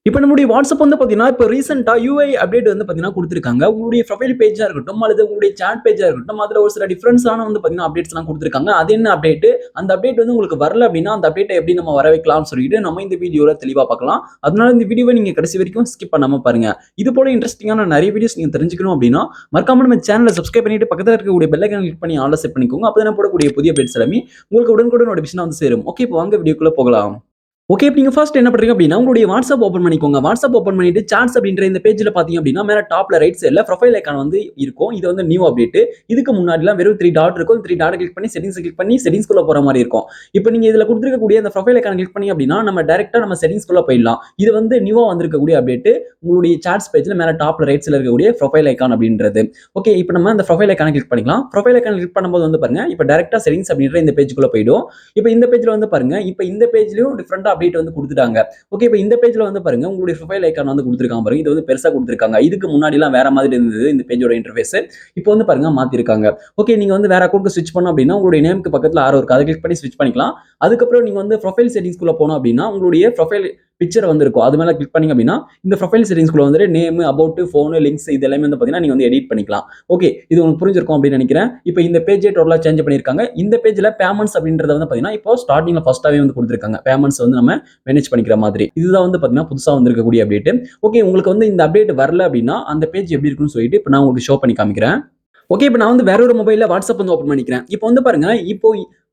இப்போ நம்முடைய வாட்ஸ்அப் வந்து பார்த்தீங்கன்னா, இப்போ ரீசென்ட்டா யூஐ அப்டேட் வந்து பார்த்தீங்கன்னா குடுத்துருக்காங்க. உங்களுடைய ப்ரொஃபைல் பேஜா இருக்கட்டும், அல்லது உங்களுடைய சாட் பேஜா இருக்கட்டும், அதுல ஒரு சில டிஃபரன்ஸான வந்து பார்த்தீங்கன்னா அப்டேட்ஸ்லாம் குடுத்துருக்காங்க. அது என்ன அப்டேட்? அந்த அப்டேட் வந்து உங்களுக்கு வரல அப்டின்னா, அந்த அப்டேட்ட எப்படி நம்ம வர வைக்கலாம்னு சொல்லிட்டு நம்ம இந்த வீடியோல தெளிவா பார்க்கலாம். அதனால இந்த வீடியோவ நீங்க கடைசி வரைக்கும் ஸ்கிப் பண்ணாம பாருங்க. இது போல இன்ட்ரஸ்டிங்கான நெறைய வீடியோஸ் நீங்க தெரிஞ்சுக்கணும் அப்டின்னா, மறக்காம நம்ம சேனல சப்ஸ்கிரைப் பண்ணிட்டு பக்கத்துல இருக்கக்கூடிய பெல் ஐகான கிளிக் பண்ணி ஆல்ல செட் பண்ணிக்கோங்க. அப்பதான் நான் போடக்கூடிய புதிய அப்டேட்ஸ் எல்லாமே உங்களுக்கு உடனுக்குடன் நோட்டிஃபிகேஷனா வந்து சேரும். ஓகே, இப்போ வாங்க வீடியோக்குள்ள போகலாம். ஓகே. இப்ப நீங்க ஃபர்ஸ்ட் என்ன பண்றீங்க அப்படின்னா, உங்களுடைய வாட்ஸ்அப் ஓப்பன் பண்ணிக்கோங்க. வாட்ஸ்அப் ஓப்பன் பண்ணிட்டு சாட்ஸ் அப்படின்ற இந்த பேஜ்ல பார்த்தீங்க அப்படின்னா, மேல டாப்ல ரைட் சைடுல ப்ரொஃபைல் ஐகான் வந்து இருக்கும். இது வந்து நியூ அப்டேட். இதுக்கு முன்னாடிலாம் வெறும் 3 டாட் இருக்கும். 3 டாட் கிளிக் பண்ணி கிளிக் பண்ணி செட்டிங்ஸ்குள்ள போற மாரி இருக்கும். இப்ப நீங்க இதுல குடுத்திருக்கக்கூடிய அந்த ப்ரொஃபைல் ஐகான் கிளிக் பண்ணி அப்படின்னா, நம்ம டைரக்ட்டா நம்ம செட்டிங்ஸ்குள்ள போயிடலாம். இது வந்து நியூவா வந்திருக்கக்கூடிய அப்டேட். உங்களுடைய சாட்ஸ் பேஜ்ல மேல டாப்ல ரைட் சைடுல இருக்கக்கூடிய ப்ரொஃபைல் ஐகான் அப்படின்றது. ஓகே. இப்ப நம்ம அந்த ப்ரொஃபைல் ஐகான கிளிக் பண்ணிக்கலாம். ப்ரொஃபைல் ஐகான் கிளிக் பண்ணும்போது வந்து பாருங்க, இப்ப டைரக்ட்டா செட்டிங்ஸ் அப்படின்ற இந்த பேஜ்க்குள்ள போய்டும். இப்ப இந்த பேஜ்ல வந்து பாருங்க, இப்ப இந்த பேஜ்லயும் டிஃபரண்டா அப்டேட் வந்து குடுத்துட்டாங்க. ஓகே. இப்ப இந்த பேஜ்ல வந்து பாருங்க, உங்களுடைய ப்ரொஃபைல் ஐகான் வந்து குடுத்திருக்காங்க பாருங்க. இது வந்து பெருசா குடுத்திருக்காங்க. இதுக்கு முன்னாடிலாம் வேற மாதிரி இருந்தது இந்த பேஜோட இன்டர்ஃபேஸ். இப்போ வந்து பாருங்க மாத்திருக்காங்க. ஓகே. நீங்க வந்து வேற அக்கவுண்ட்க்கு ஸ்விட்ச் பண்ணனும் அப்படின்னா, உங்களுடைய நேம்க்கு பக்கத்துல ஆரோ இருக்கு. அத கிளிக் பண்ணி ஸ்விட்ச் பண்ணிக்கலாம். அதுக்கப்புறம் நீங்க வந்து ப்ரொஃபைல் செட்டிங்ஸ்குள்ள போணும் அப்படின்னா, உங்களுடைய ப்ரொஃபைல் பிக்சர் வந்து இருக்கும். அது மேல கிளிக் பண்ணீங்க அப்படின்னா, இந்த ப்ரொஃபைல் செட்டிங்ஸ்குள்ள வந்துட்டு நேம், அபௌட், ஃபோன், லிங்க்ஸ் இது எல்லாமே வந்து பாத்தீங்கன்னா, நீங்க வந்து எடிட் பண்ணிக்கலாம். ஓகே. இது உங்களுக்கு புரிஞ்சிருக்கும் அப்படின்னு நினைக்கிறேன். இப்போ இந்த பேஜே டோட்டலா சேஞ்ச் பண்ணிருக்காங்க. இந்த பேஜ்ல பேமெண்ட்ஸ் அப்படின்றத வந்து பாத்தீங்கன்னா, இப்போ ஸ்டார்டிங்ல ஃபர்ஸ்ட்டாவே வந்து குடுத்திருக்காங்க. பேமெண்ட்ஸ் வந்து நம்ம மேனேஜ் பண்ணிக்கிற மாதிரி. இதுதான் வந்து பாத்தீங்கன்னா புதுசா வந்திருக்கக்கூடிய அப்டேட். ஓகே. உங்களுக்கு வந்து இந்த அப்டேட் வரல அப்படின்னா, அந்த பேஜ் எப்படி இருக்குன்னு சொல்லிட்டு இப்ப நான் உங்களுக்கு ஷோ பண்ணி காமிக்கிறேன். ஓகே. இப்ப நான் வந்து வேற ஒரு மொபைல்ல வாட்ஸ்அப் வந்து ஓப்பன் பண்ணிக்கிறேன். இப்போ வந்து பாருங்க, இப்போ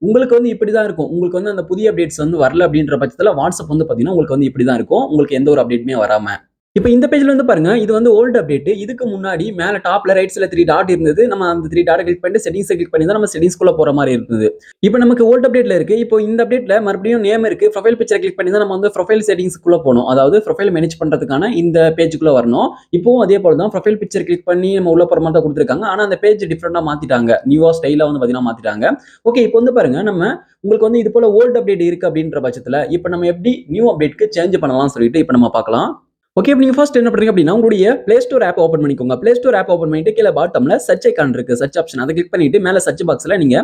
உங்களுக்கு வந்து இப்படிதான் இருக்கும். உங்களுக்கு வந்து அந்த புதிய அப்டேட்ஸ் வந்து வரல அப்படின்ற பட்சத்துல வாட்ஸ்அப் வந்து பாத்தீங்கன்னா, உங்களுக்கு வந்து இப்படிதான் இருக்கும். உங்களுக்கு எந்த ஒரு அப்டேட்டுமே வராம. இப்ப இந்த பேஜ்ல வந்து பாருங்க, இது வந்து ஓல்ட் அப்டேட். இதுக்கு முன்னாடி மேல டாப்ல ரைட் சைடுல 3 டாட் இருந்தது. நம்ம அந்த 3 டாட்ட கிளிக் பண்ணிட்டு செட்டிங்ஸ கிளிக் பண்ணி தான் நம்ம செட்டிங்ஸ்குள்ள போற மாரி இருந்தது. இப்ப நமக்கு ஓல்ட் அப்டேட்ல இருக்கு. இப்போ இந்த அப்டேட்ல மறுபடியும் நேம் இருக்கு. ப்ரொஃபைல் பிக்சர கிளிக் பண்ணி தான் நம்ம வந்து ப்ரொஃபைல் செட்டிங்ஸ்குள்ள போணும். அதாவது ப்ரொஃபைல் மேனேஜ் பண்றதுக்கான இந்த பேஜ்க்குள்ள வரணும். இப்பவும் அதே போல தான் ப்ரொஃபைல் பிக்சர் கிளிக் பண்ணி நம்ம உள்ள போற மாரி தான் குடுத்திருக்காங்க. ஆனா அந்த பேஜ் டிஃபரெண்டா மாத்திட்டாங்க. நியூவா ஸ்டைலா வந்து பாத்தீங்கன்னா மாத்திட்டாங்க. ஓகே. இப்போ வந்து பாருங்க, நம்ம உங்களுக்கு வந்து இது போல ஓல்ட் அப்டேட் இருக்கு அப்படின்ற பட்சத்துல, இப்ப நம்ம எப்படி நியூ அப்டேட்க்கு சேஞ்ச் பண்ணலாம்னு சொல்லிட்டு இப்ப நம்ம பார்க்கலாம். ஓகே. இப்ப நீங்க ஃபர்ஸ்ட் என்ன பண்றீங்க அப்படின்னா, உங்களுடைய Play Store ஆப் ஓப்பன் பண்ணிக்கோங்க. Play Store ஆப் ஓப்பன் பண்ணிட்டு கீழ பாட்டம்ல சர்ச் ஐகான் இருக்கு. Search option. அத கிளிக் பண்ணிட்டு மேல சர்ச் பாக்ஸ்ல நீங்க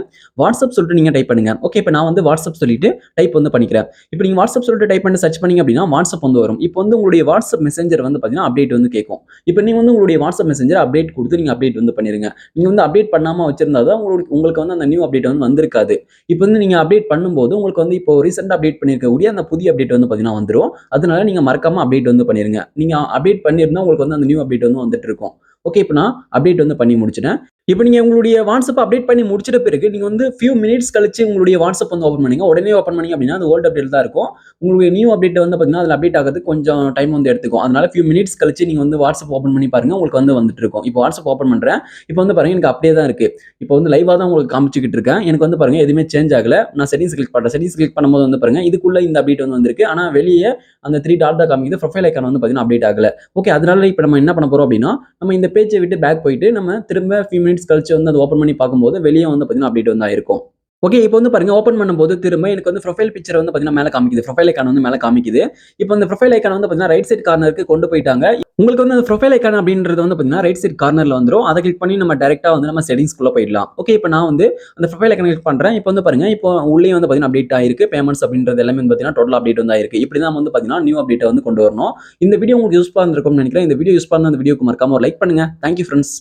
வாட்ஸ்அப் சொல்லிட்டு நீங்க டைப் பண்ணுங்க. ஓகே. இப்ப நான் வந்து வாட்ஸ்அப் சொல்லிட்டு டைப் வந்து பண்ணிக்கிறேன். இப்ப நீங்க வாட்ஸ்அப் சொல்லிட்டு டைப் பண்ணி சர்ச் பண்ணீங்க அப்படின்னா, வாட்ஸ்அப் வந்து வரும். இப்போ வந்து உங்களுடைய வாட்ஸ்அப் மெசேஞ்சர் வந்து பாத்தீங்கன்னா, அப்டேட் வந்து கேட்கும். இப்ப நீங்க வந்து உங்களுடைய வாட்ஸ்அப் மெசேஞ்சர் அப்டேட் குடுத்து நீங்க அப்டேட் வந்து பண்ணிருங்க. நீங்க வந்து அப்டேட் பண்ணாம வச்சிருந்தா தான் உங்களுக்கு வந்து அந்த நியூ அப்டேட் வந்து வந்திருக்காது. இப்ப வந்து நீங்க அப்டேட் பண்ணும்போது உங்களுக்கு வந்து இப்போ ரீசென்ட்டா அப்டேட் பண்ணியிருக்கக்கூடிய அந்த புதிய அப்டேட் வந்து பாத்தீங்கன்னா வந்துரும். அதனால நீங்க மறக்காம அப்டேட் வந்து பண்ணிருங்க. நீங்க அப்டேட் பண்ணியிருந்தா உங்களுக்கு வந்து அந்த நியூ அப்டேட் வந்து வந்துட்டு இருக்கும். ஓகே. இப்ப நான் அப்டேட் வந்து பண்ணி முடிச்சுட்டேன். இப்ப நீங்க உங்களுடைய வாட்ஸ்அப் அப்டேட் பண்ணி முடிச்சிட்ட பிறகு, நீங்க வந்து ஃபியூ மினிட்ஸ் கழிச்சு உங்களுடைய வாட்ஸ்அப் வந்து ஓப்பன் பண்ணீங்க. உடனே ஓப்பன் பண்ணீங்க அப்படின்னா, அது ஓல்ட் அப்டேட் தான் இருக்கும். உங்களுடைய நியூ அப்டேட் வந்து பார்த்தீங்கன்னா, அதுல அப்டேட் ஆகுறதுக்கு கொஞ்சம் டைம் வந்து எடுத்துக்கும். அதனால ஃபியூ மினிட்ஸ் கழிச்சு நீங்க வந்து வாட்ஸ்அப் ஓப்பன் பண்ணி பாருங்க. உங்களுக்கு வந்து வந்துட்டு இருக்கும். இப்போ வாட்ஸ்அப் ஓப்பன் பண்றேன். இப்போ வந்து பாருங்க, எனக்கு அப்படியே தான் இருக்கு. இப்போ வந்து லைவா தான் உங்களுக்கு காமிச்சுக்கிட்டு இருக்கேன். எனக்கு வந்து பாருங்க எதுவுமே சேஞ்ச் ஆகல. நான் செட்டிங்ஸ் கிளிக் பண்றேன். செட்டிங்ஸ் கிளிக் பண்ணும்போது வந்து பாருங்க, இதுக்குள்ள இந்த அப்டேட் வந்து வந்திருக்கு. ஆனா வெளிய அந்த 3 டாட் தான் காமிக்குது. ப்ரொஃபைல் ஐகான் வந்து பார்த்தீங்கன்னா அப்டேட் ஆகல. ஓகே. அதனால இப்ப நம்ம என்ன பண்ண போறோம் அப்படின்னா, நம்ம இந்த பேஜ விட்டு பேக் போயிட்டு நம்ம திரும்ப ஃபியூ மினிட்ஸ் கழிச்சு வந்து அத ஓப்பன் பண்ணி பார்க்கும்போது வெளிய வந்து பார்த்தீங்கன்னா அப்டேட் வந்து ஆயிருக்கும். ஓகே. இப்போ வந்து பாருங்க, ஓப்பன் பண்ணும்போது திரும்ப எனக்கு வந்து ப்ரொஃபைல் பிக்சர் வந்து பார்த்தீங்கன்னா மேல காமிக்குது. ப்ரொஃபைல் ஐகான் வந்து மேல காமிக்குது. இப்போ அந்த ப்ரொஃபைல் ஐகான் வந்து பார்த்தீங்கன்னா ரைட் சைட் கார்னருக்கு கொண்டு போயிட்டாங்க. உங்களுக்கு வந்து அந்த ப்ரொஃபைல் ஐகான் அப்படின்றது வந்து பார்த்தீங்கன்னா ரைட் சைட் கார்னர்ல வந்துரும். அத கிளிக் பண்ணி நம்ம டைரக்ட்டா வந்து நம்ம செட்டிங்ஸ்குள்ள போயிடலாம். ஓகே. இப்போ நான் வந்து அந்த ப்ரொஃபைல் ஐகான கிளிக் பண்றேன். இப்போ வந்து பாருங்க, இப்போ உள்ளேயும் வந்து பார்த்தீங்கன்னா அப்டேட் ஆயிருக்கு. பேமெண்ட்ஸ் அப்படின்றது எல்லாமே வந்து பார்த்தீங்கன்னா டோட்டல் அப்டேட் வந்து ஆயிருக்கு. இப்படி தான் வந்து பார்த்தீங்கன்னா நியூ அப்டேட்ட வந்து கொண்டு வரணும். இந்த வீடியோ உங்களுக்கு யூஸ்ஃபுல்லா இருந்திருக்கும்னு நினைக்கிறேன். இந்த வீடியோ யூஸ்ஃபுல்லா இருந்தா இந்த வீடியோக்கு மறக்காம ஒரு லைக் பண்ணுங்க. Thank you friends.